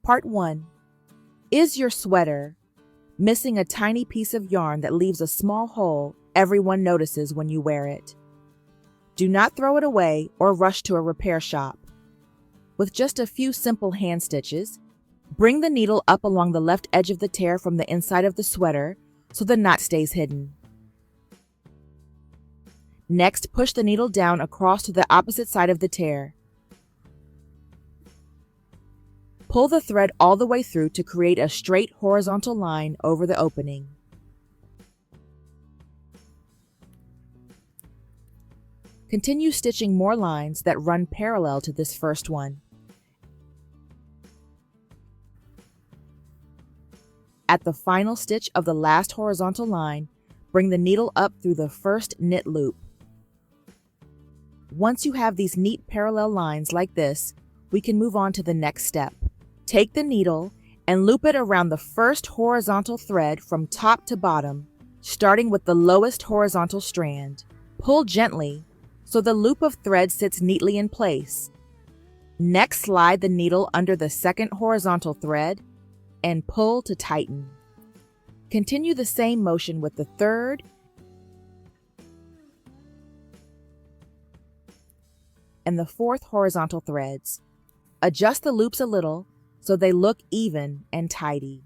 Part 1. Is your sweater missing a tiny piece of yarn that leaves a small hole everyone notices when you wear it? Do not throw it away or rush to a repair shop. With just a few simple hand stitches, bring the needle up along the left edge of the tear from the inside of the sweater so the knot stays hidden. Next, push the needle down across to the opposite side of the tear. Pull the thread all the way through to create a straight horizontal line over the opening. Continue stitching more lines that run parallel to this first one. At the final stitch of the last horizontal line, bring the needle up through the first knit loop. Once you have these neat parallel lines like this, we can move on to the next step. Take the needle and loop it around the first horizontal thread from top to bottom, starting with the lowest horizontal strand. Pull gently so the loop of thread sits neatly in place. Next, slide the needle under the second horizontal thread and pull to tighten. Continue the same motion with the third and the fourth horizontal threads. Adjust the loops a little so they look even and tidy.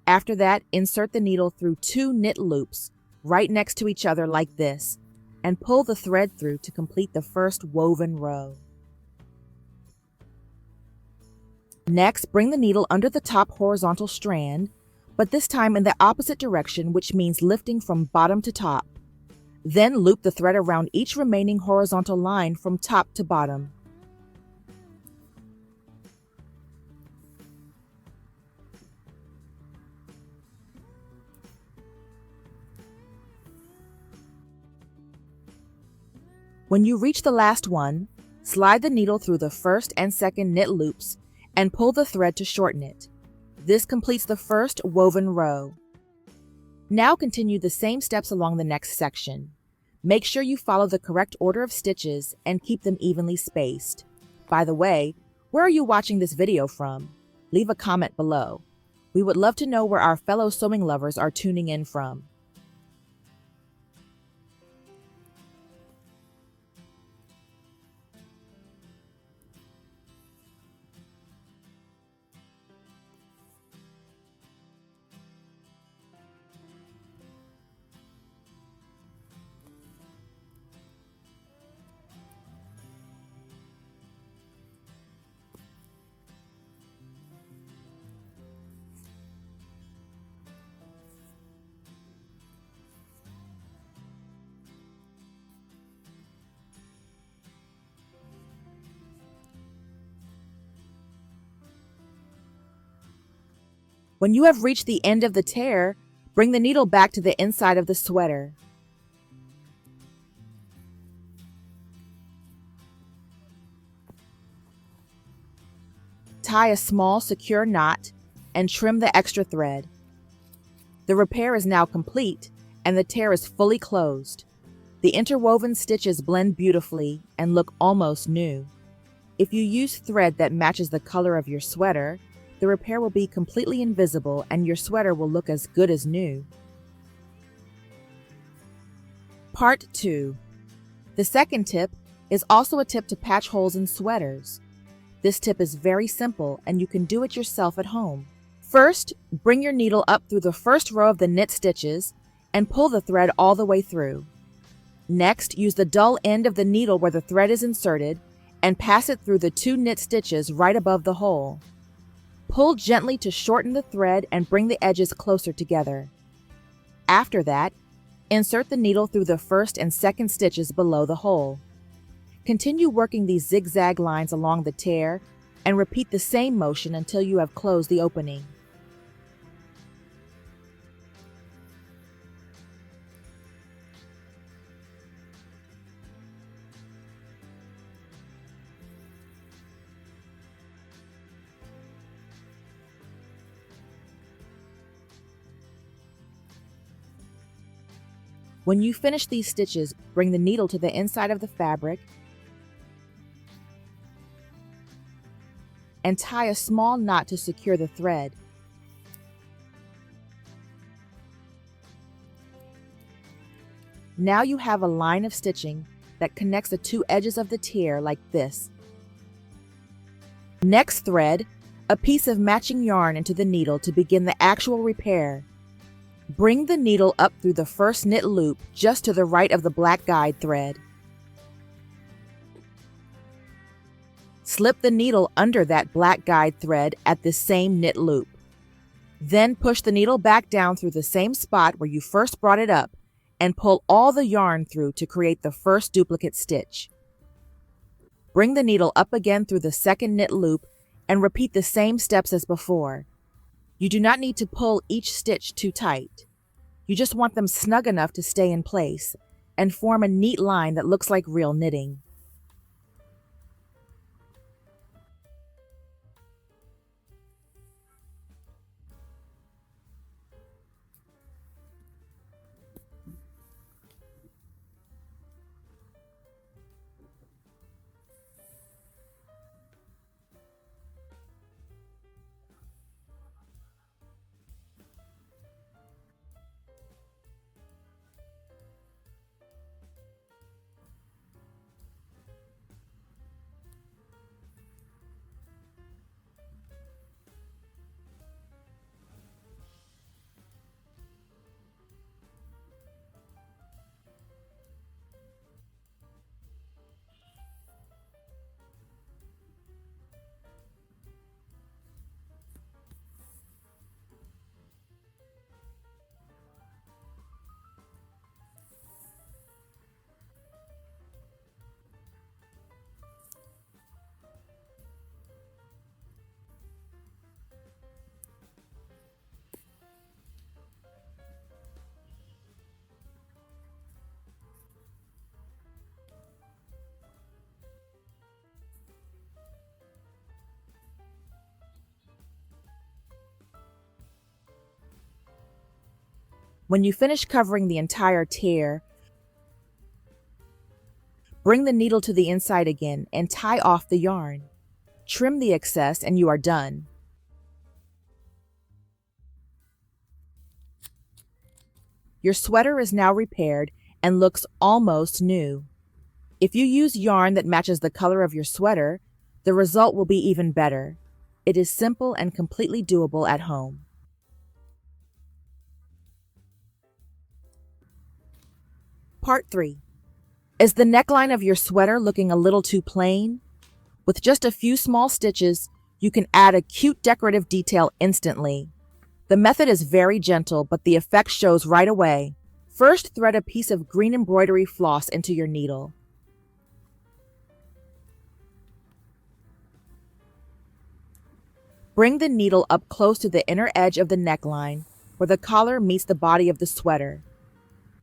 After that, insert the needle through 2 knit loops right next to each other like this, and pull the thread through to complete the first woven row. Next, bring the needle under the top horizontal strand, but this time in the opposite direction, which means lifting from bottom to top. Then loop the thread around each remaining horizontal line from top to bottom. When you reach the last one, slide the needle through the first and second knit loops and pull the thread to shorten it. This completes the first woven row. Now continue the same steps along the next section. Make sure you follow the correct order of stitches and keep them evenly spaced. By the way, where are you watching this video from? Leave a comment below. We would love to know where our fellow sewing lovers are tuning in from. When you have reached the end of the tear, bring the needle back to the inside of the sweater. Tie a small, secure knot and trim the extra thread. The repair is now complete and the tear is fully closed. The interwoven stitches blend beautifully and look almost new. If you use thread that matches the color of your sweater, the repair will be completely invisible and your sweater will look as good as new. Part 2. The second tip is also a tip to patch holes in sweaters. This tip is very simple and you can do it yourself at home. First, bring your needle up through the first row of the knit stitches and pull the thread all the way through. Next, use the dull end of the needle where the thread is inserted and pass it through the 2 knit stitches right above the hole. Pull gently to shorten the thread and bring the edges closer together. After that, insert the needle through the first and second stitches below the hole. Continue working these zigzag lines along the tear and repeat the same motion until you have closed the opening. When you finish these stitches, bring the needle to the inside of the fabric and tie a small knot to secure the thread. Now you have a line of stitching that connects the two edges of the tier like this. Next thread a piece of matching yarn into the needle to begin the actual repair. Bring the needle up through the first knit loop just to the right of the black guide thread. Slip the needle under that black guide thread at this same knit loop. Then push the needle back down through the same spot where you first brought it up and pull all the yarn through to create the first duplicate stitch. Bring the needle up again through the second knit loop and repeat the same steps as before. You do not need to pull each stitch too tight. You just want them snug enough to stay in place and form a neat line that looks like real knitting. When you finish covering the entire tier, bring the needle to the inside again and tie off the yarn. Trim the excess and you are done. Your sweater is now repaired and looks almost new. If you use yarn that matches the color of your sweater, the result will be even better. It is simple and completely doable at home. Part 3. Is the neckline of your sweater looking a little too plain? With just a few small stitches, you can add a cute decorative detail instantly. The method is very gentle, but the effect shows right away. First, thread a piece of green embroidery floss into your needle. Bring the needle up close to the inner edge of the neckline, where the collar meets the body of the sweater.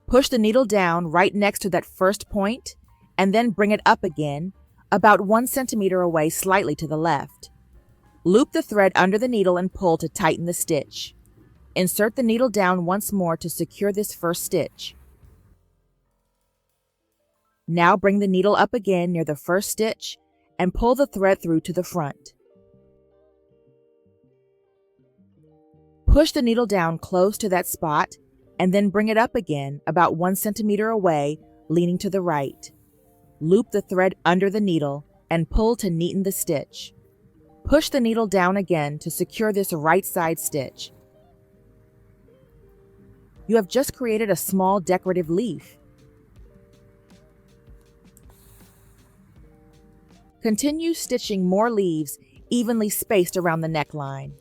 Push the needle down right next to that first point, and then bring it up again, about 1 centimeter away slightly to the left. Loop the thread under the needle and pull to tighten the stitch. Insert the needle down once more to secure this first stitch. Now bring the needle up again near the first stitch and pull the thread through to the front. Push the needle down close to that spot and then bring it up again about 1 centimeter away, leaning to the right. Loop the thread under the needle and pull to neaten the stitch. Push the needle down again to secure this right side stitch. You have just created a small decorative leaf. Continue stitching more leaves evenly spaced around the neckline.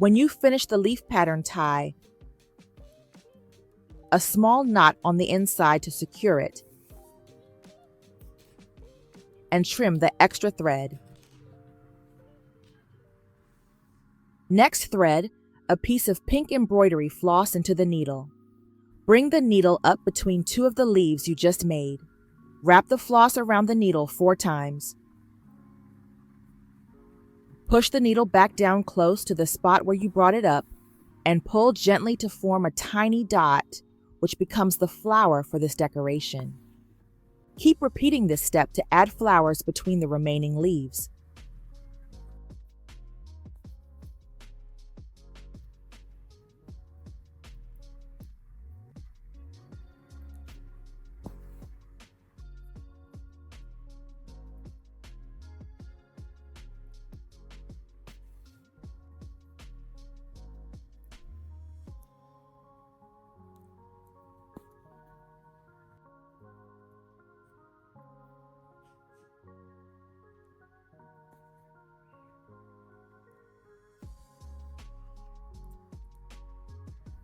When you finish the leaf pattern, tie a small knot on the inside to secure it and trim the extra thread. Next, thread a piece of pink embroidery floss into the needle. Bring the needle up between two of the leaves you just made. Wrap the floss around the needle 4 times. Push the needle back down close to the spot where you brought it up and pull gently to form a tiny dot, which becomes the flower for this decoration. Keep repeating this step to add flowers between the remaining leaves.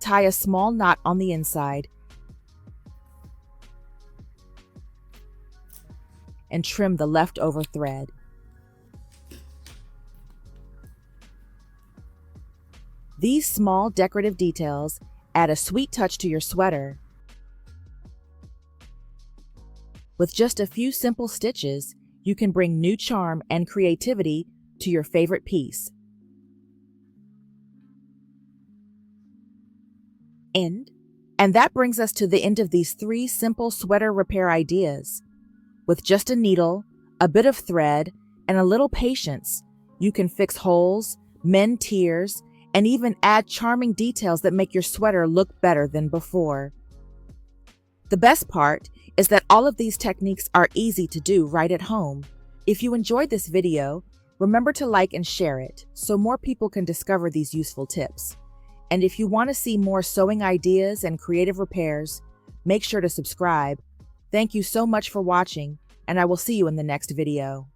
Tie a small knot on the inside and trim the leftover thread. These small decorative details add a sweet touch to your sweater. With just a few simple stitches, you can bring new charm and creativity to your favorite piece. And that brings us to the end of these 3 simple sweater repair ideas. With just a needle, a bit of thread, and a little patience, you can fix holes, mend tears, and even add charming details that make your sweater look better than before. The best part is that all of these techniques are easy to do right at home. If you enjoyed this video, remember to like and share it so more people can discover these useful tips. And if you want to see more sewing ideas and creative repairs, make sure to subscribe. Thank you so much for watching, and I will see you in the next video.